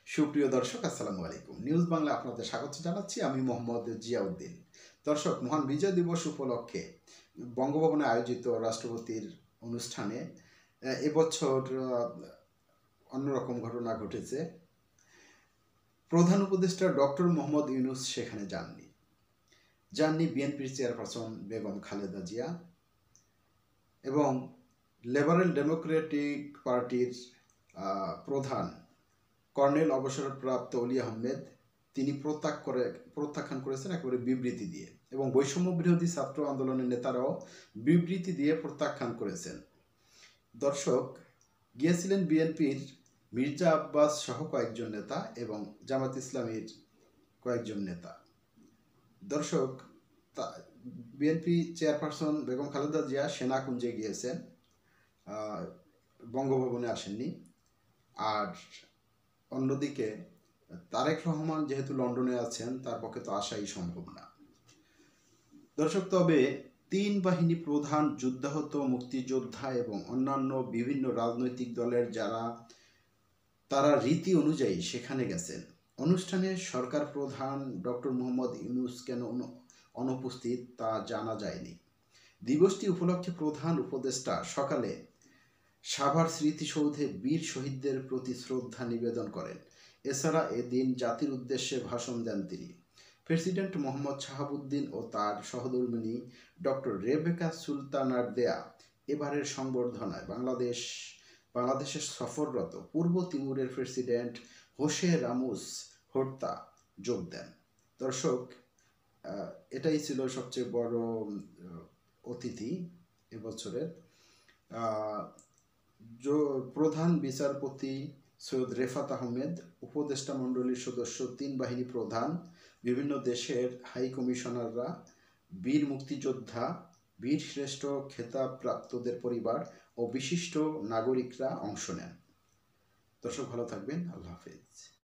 সুপ্রিয় দর্শক, আসসালামু আলাইকুম। নিউজ বাংলা আপনাদের স্বাগত জানাচ্ছি। আমি মোহাম্মদ জিয়াউদ্দিন। দর্শক, মহান বিজয় দিবস উপলক্ষে বঙ্গভবনে আয়োজিত রাষ্ট্রপতির অনুষ্ঠানে এবছর অন্যরকম ঘটনা ঘটেছে। প্রধান উপদেষ্টা ডক্টর মোহাম্মদ ইউনূস সেখানে যাননি বিএনপির চেয়ারপারসন বেগম খালেদা জিয়া এবং লিবারেল ডেমোক্রেটিক পার্টির প্রধান কর্নেল অবসরপ্রাপ্ত অলি আহমেদ তিনি প্রত্যাখ্যান করেছেন একেবারে বিবৃতি দিয়ে, এবং বৈষম্য বিরোধী ছাত্র আন্দোলনের নেতারাও বিবৃতি দিয়ে প্রত্যাখ্যান করেছেন। দর্শক, গিয়েছিলেন বিএনপির মির্জা আব্বাস সহ কয়েকজন নেতা এবং জামাত ইসলামীর কয়েকজন নেতা। দর্শক, বিএনপি চেয়ারপারসন বেগম খালেদা জিয়া সেনাকুঞ্জে গিয়েছেন, বঙ্গভবনে আসেননি। আর অন্যদিকে তারেক রহমান যেহেতু লন্ডনে আছেন, তার পক্ষে তো আসাই সম্ভব না। দর্শক, তবে তিন বাহিনী প্রধান, যুদ্ধাহত মুক্তিযোদ্ধা এবং অন্যান্য বিভিন্ন রাজনৈতিক দলের তারা রীতি অনুযায়ী সেখানে গেছেন। অনুষ্ঠানে সরকার প্রধান ডক্টর মোহাম্মদ ইউনূস কেন অনুপস্থিত তা জানা যায়নি। দিবসটি উপলক্ষে প্রধান উপদেষ্টা সকালে সাভার স্মৃতিসৌধে বীর শহীদদের প্রতি শ্রদ্ধা নিবেদন করেন। এছাড়া এদিন জাতির উদ্দেশ্যে ভাষণ দেন তিনি। প্রেসিডেন্ট মোহাম্মদ শাহাবুদ্দিন ও তার সহধর্মিণী ডক্টর রেবেকা সুলতানার দেয়া এবারের সংবর্ধনায় বাংলাদেশের সফররত পূর্ব তিমুরের প্রেসিডেন্ট হোসে রামুস হোর্তা যোগ দেন। দর্শক, এটাই ছিল সবচেয়ে বড় অতিথি এবছরের। প্রধান বিচারপতি সৈয়দ রেফাত আহমেদ, উপদেষ্টা মণ্ডলীর সদস্য, তিন বাহিনী প্রধান, বিভিন্ন দেশের হাই কমিশনাররা, বীর মুক্তিযোদ্ধা, বীর শ্রেষ্ঠ খেতাবপ্রাপ্তদের পরিবার ও বিশিষ্ট নাগরিকরা অংশ নেন। দর্শক, ভালো থাকবেন। আল্লাহ হাফেজ।